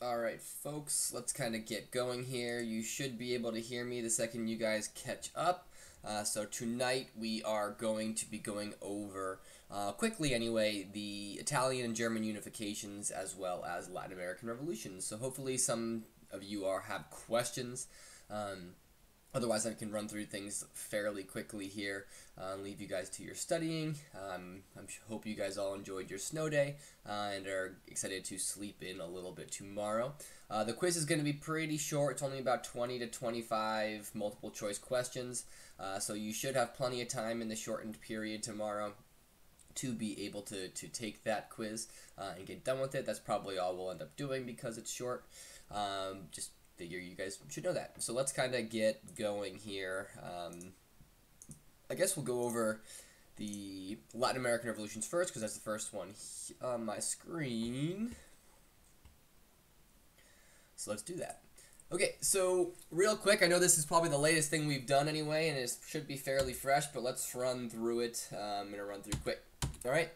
Alright folks, let's kind of get going here. You should be able to hear me the second you guys catch up. So tonight we are going to be going over, quickly anyway, the Italian and German unifications as well as Latin American revolutions. So hopefully some of you have questions. Otherwise, I can run through things fairly quickly here and leave you guys to your studying. I hope you guys all enjoyed your snow day and are excited to sleep in a little bit tomorrow. The quiz is going to be pretty short. It's only about 20 to 25 multiple choice questions, so you should have plenty of time in the shortened period tomorrow to be able to take that quiz and get done with it. That's probably all we'll end up doing because it's short. Just figure you guys should know that. So let's kind of get going here. I guess we'll go over the Latin American revolutions first because that's the first one on my screen. So let's do that. Okay, so real quick, I know this is probably the latest thing we've done anyway, and it should be fairly fresh, but let's run through it. I'm going to run through quick. Alright,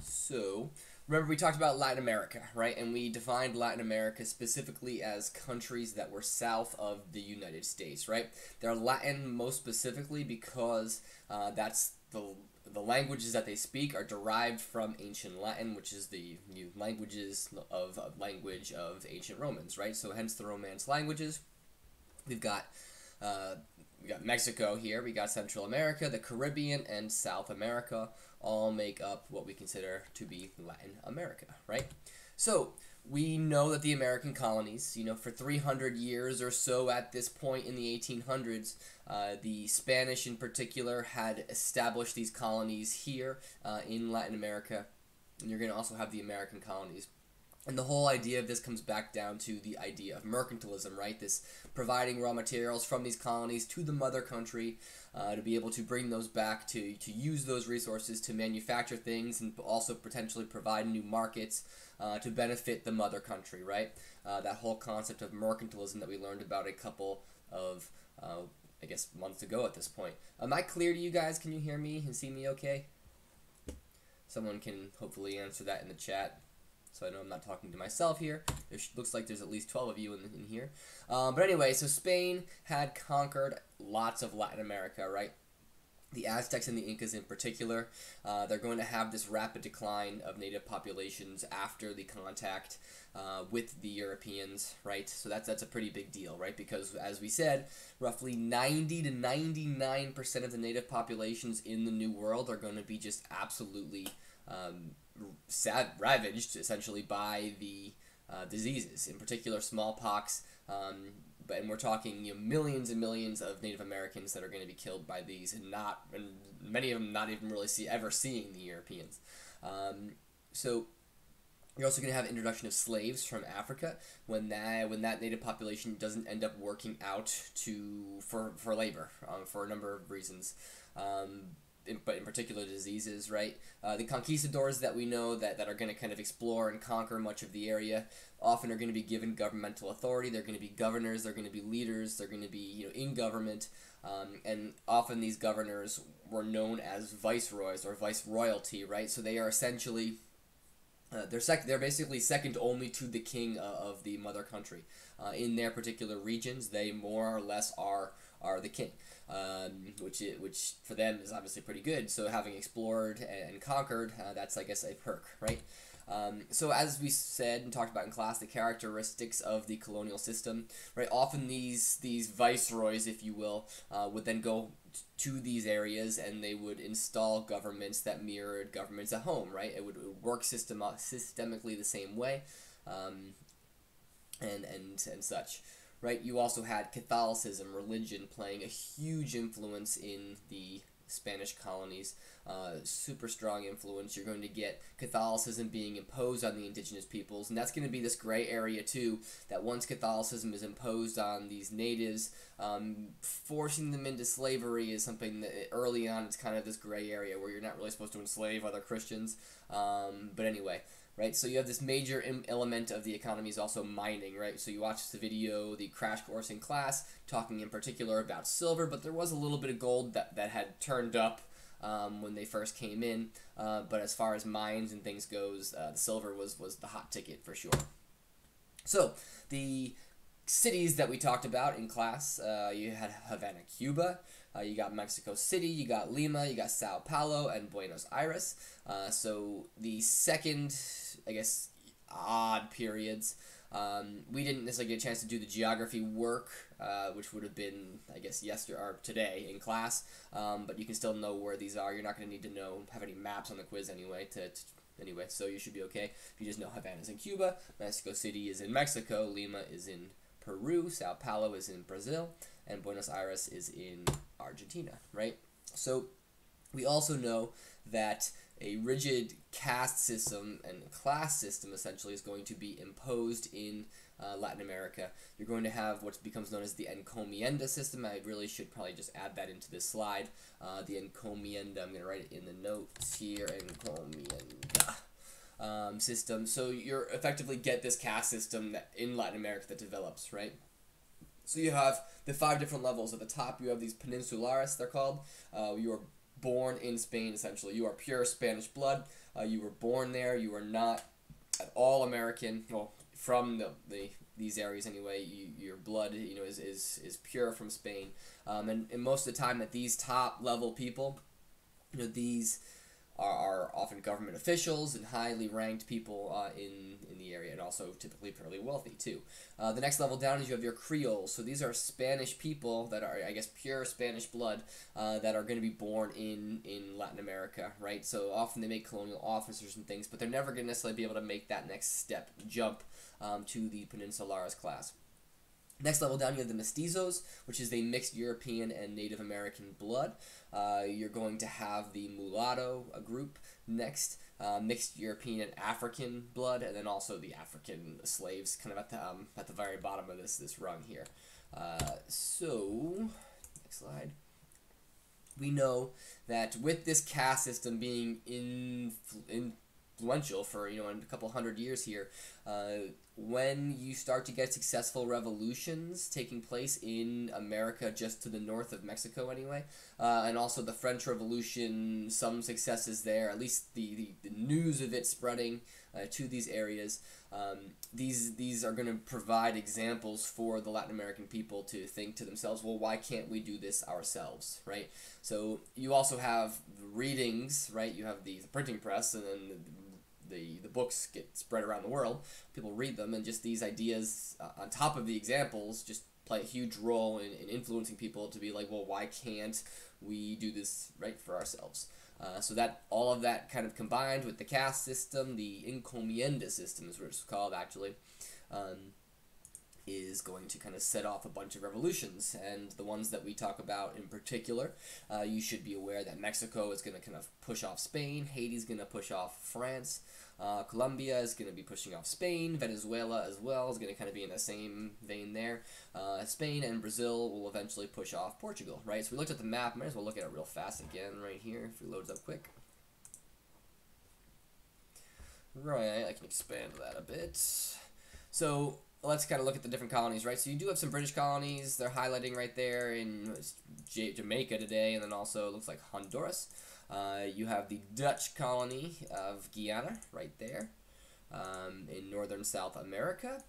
so remember we talked about Latin America, right? And we defined Latin America specifically as countries that were south of the United States, right? They're Latin most specifically because that's the languages that they speak are derived from ancient Latin, which is the language of ancient Romans, right? So hence the Romance languages. We got Mexico here, we got Central America, the Caribbean, and South America all make up what we consider to be Latin America, right? So we know that the American colonies, for 300 years or so at this point in the 1800s, the Spanish in particular had established these colonies here in Latin America, and you're going to also have the American colonies. And the whole idea of this comes back down to the idea of mercantilism, right? This providing raw materials from these colonies to the mother country to be able to bring those back to use those resources to manufacture things and also potentially provide new markets to benefit the mother country, right? That whole concept of mercantilism that we learned about a couple of, I guess, months ago at this point. Am I clear to you guys? Can you hear me and see me okay? Someone can hopefully answer that in the chat, so I know I'm not talking to myself here. It looks like there's at least 12 of you in here. But anyway, so Spain had conquered lots of Latin America, right? The Aztecs and the Incas in particular, they're going to have this rapid decline of native populations after the contact with the Europeans, right? So that's a pretty big deal, right? Because as we said, roughly 90 to 99% of the native populations in the New World are going to be just absolutely ravaged essentially by the diseases, in particular smallpox, and we're talking millions and millions of Native Americans that are going to be killed by these, and many of them not even really ever seeing the Europeans. So you're also going to have introduction of slaves from Africa when that native population doesn't end up working out for labor for a number of reasons. But in particular diseases, right? The conquistadors that we know that are going to kind of explore and conquer much of the area often are going to be given governmental authority. They're going to be governors, they're going to be leaders, they're going to be in government, and often these governors were known as viceroys or viceroyalty, right? So they are essentially they're basically second only to the king of the mother country. In their particular regions, they more or less are the king, which for them is obviously pretty good. So having explored and conquered, that's, I guess, a perk, right? So as we said and talked about in class, the characteristics of the colonial system, right? Often these viceroys, if you will, would then go to these areas and they would install governments that mirrored governments at home, right? It would work systemically the same way, and such. Right, you also had Catholicism, religion, playing a huge influence in the Spanish colonies, super strong influence. You're going to get Catholicism being imposed on the indigenous peoples, and that's going to be this gray area too, that once Catholicism is imposed on these natives, forcing them into slavery is something that early on it's kind of this gray area where you're not really supposed to enslave other Christians, but anyway. Right, so you have this major element of the economy is also mining, right? So you watch the video, the crash course in class, talking in particular about silver, but there was a little bit of gold that had turned up when they first came in. But as far as mines and things goes, the silver was the hot ticket for sure. So the cities that we talked about in class, you had Havana, Cuba, you got Mexico City, you got Lima, you got Sao Paulo, and Buenos Aires. So the second, I guess, odd periods, we didn't necessarily get a chance to do the geography work, which would have been, I guess, yesterday or today in class, but you can still know where these are. You're not going to need to have any maps on the quiz anyway anyway, so you should be okay if you just know Havana's in Cuba, Mexico City is in Mexico, Lima is in Peru, Sao Paulo is in Brazil, and Buenos Aires is in Argentina, right? So we also know that a rigid caste system and class system essentially is going to be imposed in Latin America. You're going to have what becomes known as the encomienda system. I really should probably just add that into this slide. The encomienda, I'm going to write it in the notes here, encomienda system. So you effectively get this caste system in Latin America that develops, right? So you have the 5 different levels. At the top you have these peninsulares, they're called. You are born in Spain, essentially. You are pure Spanish blood. You were born there. You are not at all American. Well, from these areas anyway. Your blood, is pure from Spain. And most of the time, that these top level people, these are often government officials and highly ranked people in the area, and also typically fairly wealthy too. The next level down is you have your creoles. So these are Spanish people that are, I guess, pure Spanish blood that are going to be born in Latin America, right? So often they make colonial officers and things, but they're never going to necessarily be able to make that next step, jump to the peninsulares class. Next level down, you have the mestizos, which is the mixed European and Native American blood. You're going to have the mulatto group next, mixed European and African blood, and then also the African slaves, kind of at the very bottom of this rung here. So, next slide. We know that with this caste system being influential for in a couple hundred years here, when you start to get successful revolutions taking place in America, just to the north of Mexico anyway, and also the French Revolution, some successes there, at least the news of it spreading to these areas, these are going to provide examples for the Latin American people to think to themselves, well, why can't we do this ourselves, right? So you also have readings, right? You have the printing press, and then the books get spread around the world. People read them, and just these ideas on top of the examples just play a huge role in influencing people to be like, well, why can't we do this right for ourselves? So that all of that kind of combined with the caste system, the encomienda system is what it's called actually, is going to kind of set off a bunch of revolutions. And the ones that we talk about in particular, you should be aware that Mexico is going to kind of push off Spain, Haiti's going to push off France, Colombia is going to be pushing off Spain, Venezuela as well is going to kind of be in the same vein there. Spain and Brazil will eventually push off Portugal, right? So we looked at the map, might as well look at it real fast again right here if it loads up quick. Right, I can expand that a bit. So let's kind of look at the different colonies, right? So you do have some British colonies. They're highlighting right there in Jamaica today, and then also it looks like Honduras. You have the Dutch colony of Guyana right there in northern South America.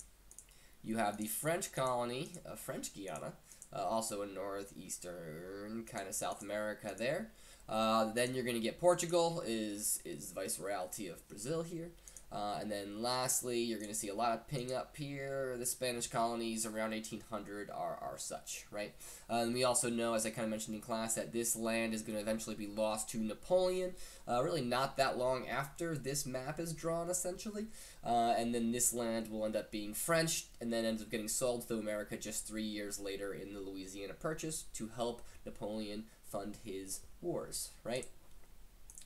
You have the French colony of French Guiana, also in northeastern kind of South America there. Then you're going to get Portugal is Viceroyalty of Brazil here. And then lastly, you're going to see a lot of ping up here. The Spanish colonies around 1800 are such, right? And we also know, as I kind of mentioned in class, that this land is going to eventually be lost to Napoleon, really not that long after this map is drawn, essentially. And then this land will end up being French, and then ends up getting sold to America just 3 years later in the Louisiana Purchase to help Napoleon fund his wars, right?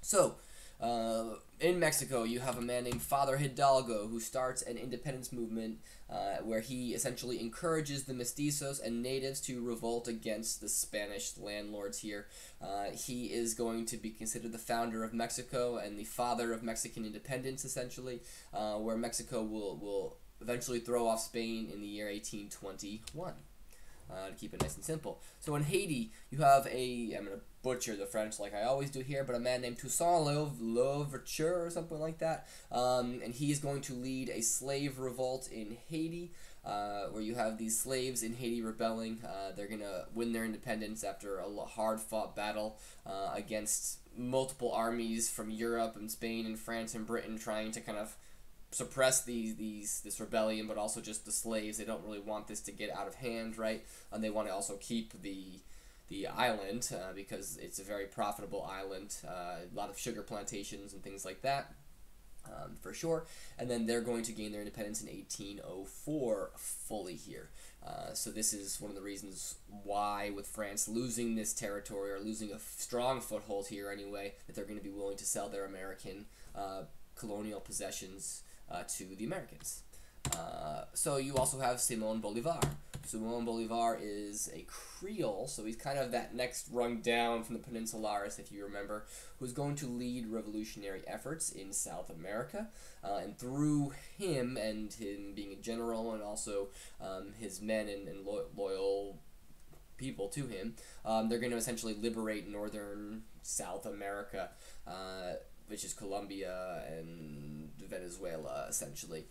So, in Mexico, you have a man named Father Hidalgo who starts an independence movement where he essentially encourages the mestizos and natives to revolt against the Spanish landlords here. He is going to be considered the founder of Mexico and the father of Mexican independence, essentially, where Mexico will eventually throw off Spain in the year 1821. to keep it nice and simple. So in Haiti, you have I'm going to butcher the French like I always do here, but a man named Toussaint L'Ouverture or something like that, and he is going to lead a slave revolt in Haiti, where you have these slaves in Haiti rebelling. They're going to win their independence after a hard-fought battle against multiple armies from Europe and Spain and France and Britain trying to kind of suppress this rebellion, but also just the slaves. They don't really want this to get out of hand, right? And they want to also keep the island because it's a very profitable island, a lot of sugar plantations and things like that, for sure. And then they're going to gain their independence in 1804 fully here. So this is one of the reasons why, with France losing this territory, or losing a strong foothold here anyway, that they're going to be willing to sell their American colonial possessions to the Americans. So you also have Simón Bolívar. Simón Bolívar is a creole, so he's kind of that next rung down from the peninsulares, if you remember, who's going to lead revolutionary efforts in South America. And through him and him being a general, and also his men and loyal people to him, they're going to essentially liberate northern South America, which is Colombia and Venezuela, essentially,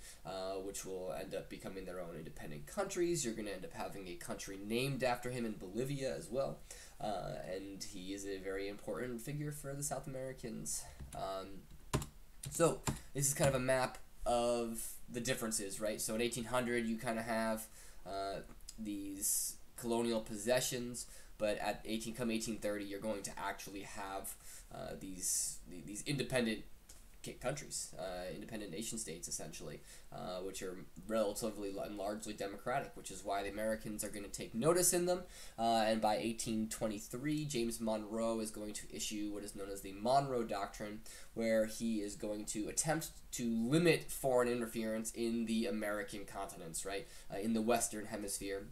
which will end up becoming their own independent countries. You're going to end up having a country named after him in Bolivia as well, and he is a very important figure for the South Americans. So this is kind of a map of the differences, right? So in 1800, you kind of have these colonial possessions, but at 1830, you're going to actually have these independent countries, independent nation states, essentially, which are relatively and largely democratic, which is why the Americans are going to take notice in them. And by 1823, James Monroe is going to issue what is known as the Monroe Doctrine, where he is going to attempt to limit foreign interference in the American continents, right, in the Western Hemisphere.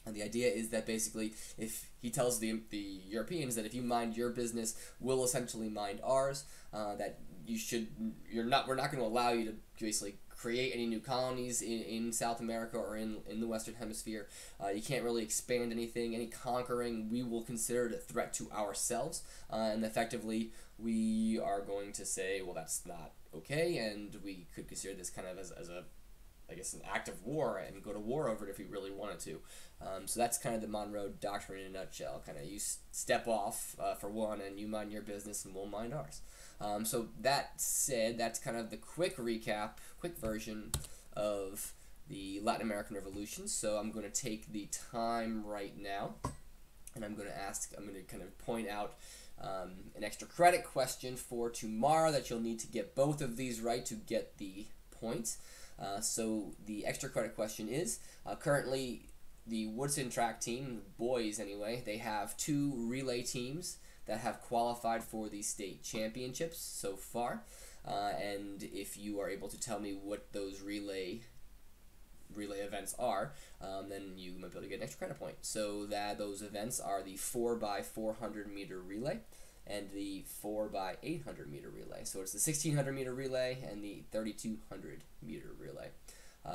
And the idea is that basically, if he tells the Europeans that if you mind your business, we'll essentially mind ours, that we're not going to allow you to basically create any new colonies in South America or in the Western Hemisphere. You can't really expand anything. Any conquering, we will consider it a threat to ourselves. And effectively, we are going to say, well, that's not okay, and we could consider this kind of as a, I guess, an act of war, and go to war over it if we really wanted to. So that's kind of the Monroe Doctrine in a nutshell. Kind of you step off for one, and you mind your business, and we'll mind ours. So that said, that's kind of the quick recap, quick version of the Latin American revolutions. So I'm going to take the time right now, and I'm going to kind of point out an extra credit question for tomorrow that you'll need to get both of these right to get the points. So the extra credit question is, currently the Woodson track team, boys anyway, they have 2 relay teams that have qualified for the state championships so far. And if you are able to tell me what those relay events are, then you might be able to get an extra credit point. So those events are the 4x400 meter relay and the 4x800 meter relay. So it's the 1600 meter relay and the 3200 meter relay.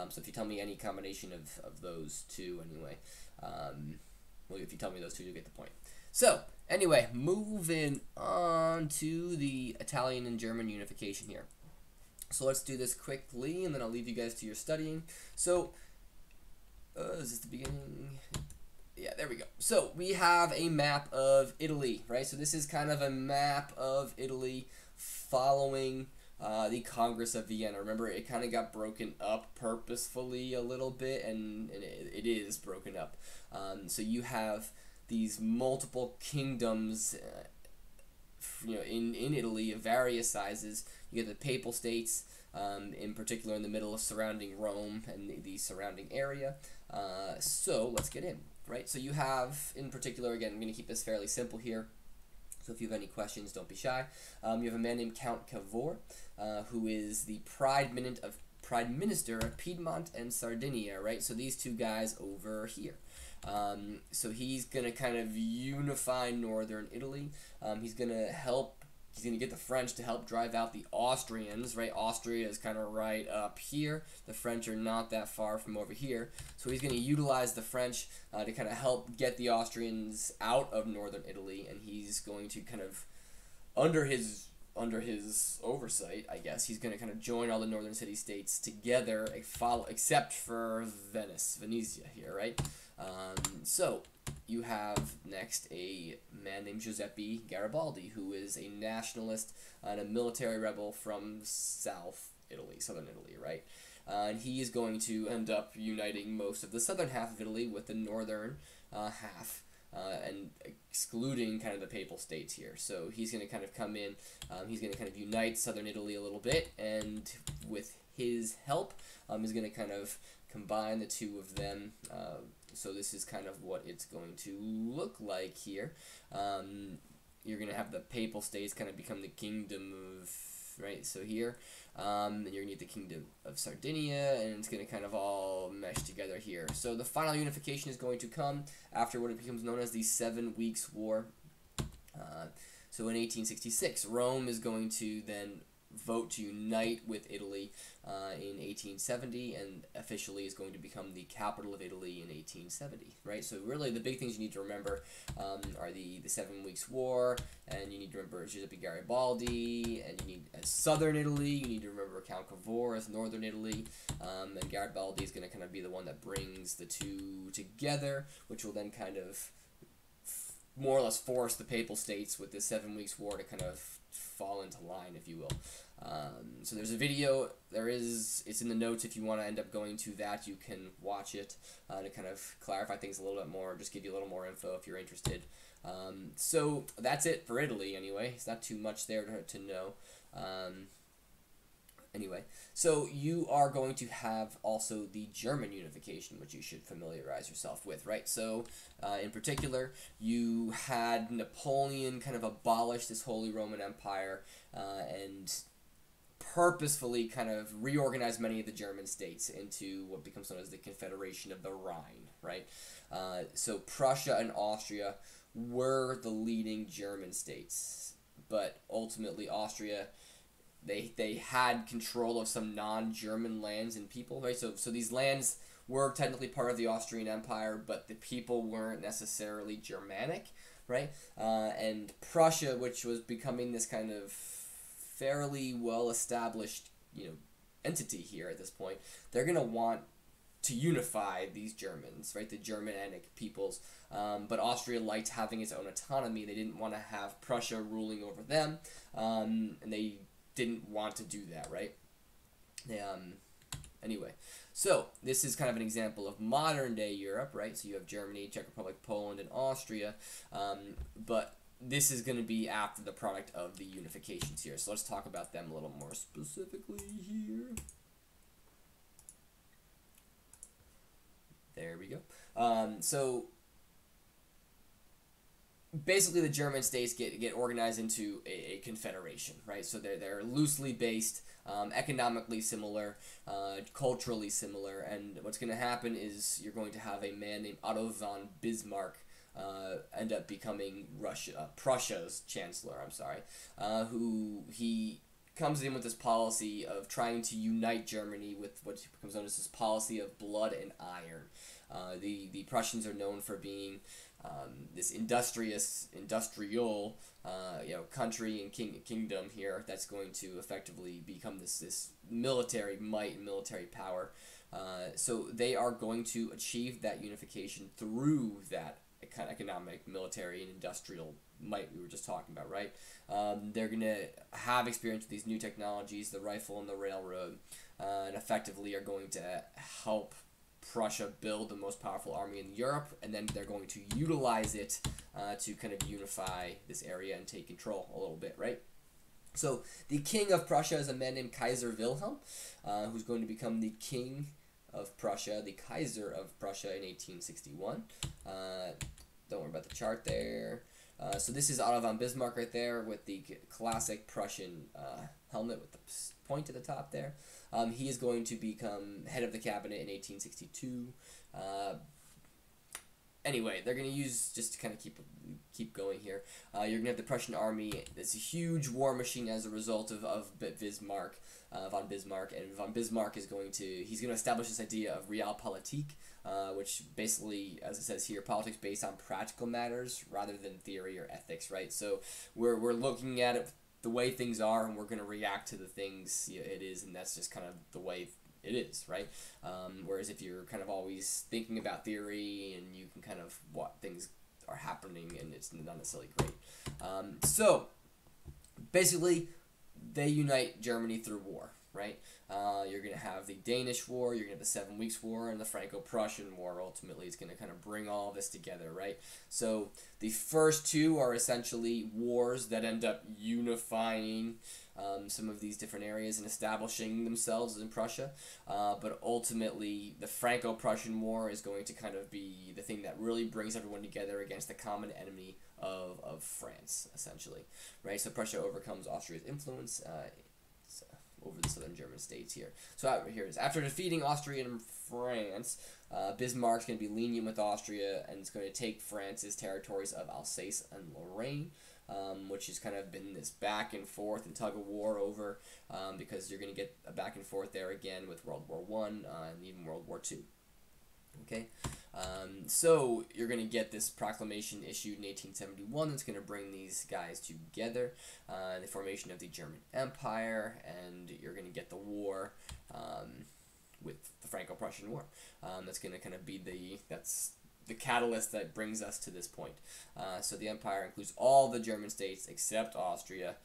So if you tell me any combination of those two anyway, well, if you tell me those two, you'll get the point. So anyway, moving on to the Italian and German unification here. So let's do this quickly, and then I'll leave you guys to your studying. So, is this the beginning? Yeah, there we go. So we have a map of Italy, right? So this is kind of a map of Italy following the Congress of Vienna. Remember, it kind of got broken up purposefully a little bit, and it is broken up. So you have these multiple kingdoms, in Italy of various sizes. You get the Papal States, in particular in the middle of surrounding Rome and the surrounding area. So let's get in, right? So you have, in particular, again, I'm going to keep this fairly simple here. So if you have any questions, don't be shy. You have a man named Count Cavour, who is the Prime Minister of Piedmont and Sardinia, right? So these two guys over here. So he's going to kind of unify northern Italy. He's going to help He's going to get the French to help drive out the Austrians, right? Austria is kind of right up here. The French are not that far from over here. So he's going to utilize the French to kind of help get the Austrians out of northern Italy, and he's going to kind of, under his oversight, I guess, he's going to kind of join all the northern city-states together, except for Venezia here, right? So you have next a man named Giuseppe Garibaldi, who is a nationalist and a military rebel from southern Italy, right? And he is going to end up uniting most of the southern half of Italy with the northern half, and excluding kind of the Papal States here. So he's going to kind of come in, he's going to kind of unite southern Italy a little bit, and with his help, he's going to kind of combine the two of them. So this is kind of what it's going to look like here. You're going to have the Papal States kind of become the Kingdom of, right, so here, and you're going to get the Kingdom of Sardinia, and it's going to kind of all mesh together here. So the final unification is going to come after what it becomes known as the 7 Weeks' War. So in 1866, Rome is going to then vote to unite with Italy in 1870, and officially is going to become the capital of Italy in 1870, right? So really the big things you need to remember are the 7 Weeks' War, and you need to remember Giuseppe Garibaldi, and you need southern Italy, you need to remember Count Cavour as northern Italy, and Garibaldi is going to kind of be the one that brings the two together, which will then kind of more or less force the Papal States with this 7 Weeks' War to kind of fall into line, if you will. So there's a video, it's in the notes. If you want to end up going to that, you can watch it to kind of clarify things a little bit more, just give you a little more info if you're interested. So that's it for Italy anyway. It's not too much there to know. Anyway, so you are going to have also the German unification, which you should familiarize yourself with, right? So, in particular, you had Napoleon kind of abolish this Holy Roman Empire and purposefully kind of reorganize many of the German states into what becomes known as the Confederation of the Rhine, right? So Prussia and Austria were the leading German states, but ultimately Austria, they had control of some non-German lands and people, right? So these lands were technically part of the Austrian Empire, but the people weren't necessarily Germanic, right? And Prussia, which was becoming this kind of fairly well-established, entity here at this point, they're going to want to unify these Germans, right? The Germanic peoples. But Austria liked having its own autonomy. They didn't want to have Prussia ruling over them, and they didn't want to do that, right? Anyway, so this is kind of an example of modern-day Europe, right? So you have Germany, Czech Republic, Poland, and Austria, but this is going to be after the product of the unifications here. So let's talk about them a little more specifically here. There we go. So basically the German states get organized into a confederation, right? So they're loosely based, economically similar, culturally similar, and what's going to happen is you're going to have a man named Otto von Bismarck end up becoming Prussia's chancellor, who he comes in with this policy of trying to unite Germany with what becomes known as this policy of blood and iron. The Prussians are known for being this industrial country and kingdom here that's going to effectively become this military might and military power. So they are going to achieve that unification through that kind of economic, military, and industrial might we were just talking about, right? They're going to have experience with these new technologies, the rifle and the railroad, and effectively are going to help Prussia build the most powerful army in Europe, and then they're going to utilize it to kind of unify this area and take control a little bit, right? So the king of Prussia is a man named Kaiser Wilhelm, who's going to become the king of Prussia, the Kaiser of Prussia in 1861. Don't worry about the chart there. So this is Otto von Bismarck right there with the classic Prussian helmet with the point at the top there. He is going to become head of the cabinet in 1862. anyway, they're going to use, just to kind of keep going here, you're going to have the Prussian army. It's a huge war machine as a result of Bismarck, von Bismarck, and von Bismarck is he's going to establish this idea of realpolitik, which basically, as it says here, politics based on practical matters rather than theory or ethics, right? So we're looking at it the way things are, and we're going to react to the things it is, and that's just kind of the way it is, right? Whereas if you're kind of always thinking about theory and you can kind of what things are happening, and it's not necessarily great. So basically, they unite Germany through war, right? You're going to have the Danish War, you're going to have the 7 Weeks War, and the Franco-Prussian War. Ultimately, is going to kind of bring all this together, right? So the first two are essentially wars that end up unifying some of these different areas and establishing themselves in Prussia. But ultimately, the Franco-Prussian War is going to kind of be the thing that really brings everyone together against the common enemy of France, essentially, right? So Prussia overcomes Austria's influence over the southern German states here. So here it is. After defeating Austria and France, Bismarck's going to be lenient with Austria, and it's going to take France's territories of Alsace and Lorraine, which has kind of been this back and forth and tug of war over, because you're going to get a back and forth there again with World War I and even World War II. Okay, so you're going to get this proclamation issued in 1871 that's going to bring these guys together, the formation of the German Empire, and you're going to get the war with the Franco-Prussian War. That's going to kind of be the catalyst that brings us to this point. So the empire includes all the German states except Austria,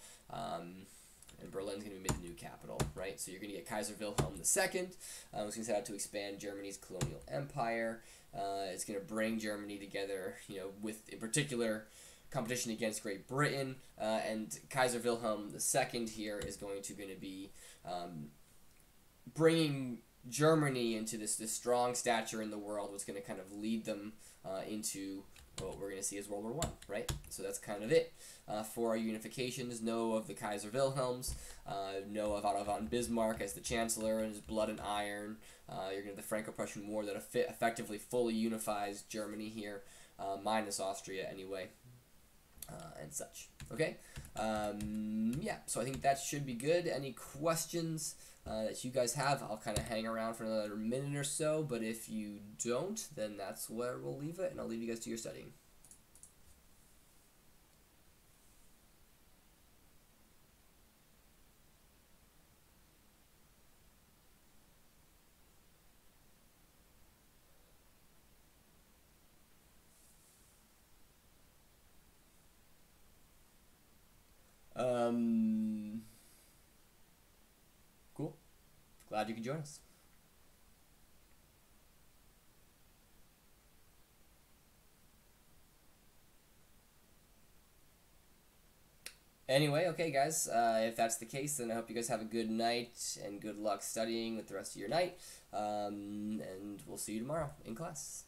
and Berlin's going to be the new capital, right? So you're going to get Kaiser Wilhelm II, who's going to set out to expand Germany's colonial empire. It's going to bring Germany together, with, in particular, competition against Great Britain. And Kaiser Wilhelm II here is going to be bringing Germany into this strong stature in the world, what's going to kind of lead them into what we're going to see as World War I, right? So that's kind of it. For our unifications, know of the Kaiser Wilhelms, know of Otto von Bismarck as the Chancellor and his blood and iron. You're going to have the Franco-Prussian War that effectively fully unifies Germany here, minus Austria anyway, and such. Okay? Yeah, so I think that should be good. Any questions that you guys have? I'll kind of hang around for another minute or so, but if you don't, then that's where we'll leave it, and I'll leave you guys to your studying. Cool. Glad you could join us. Anyway, okay, guys, if that's the case, then I hope you guys have a good night and good luck studying with the rest of your night. And we'll see you tomorrow in class.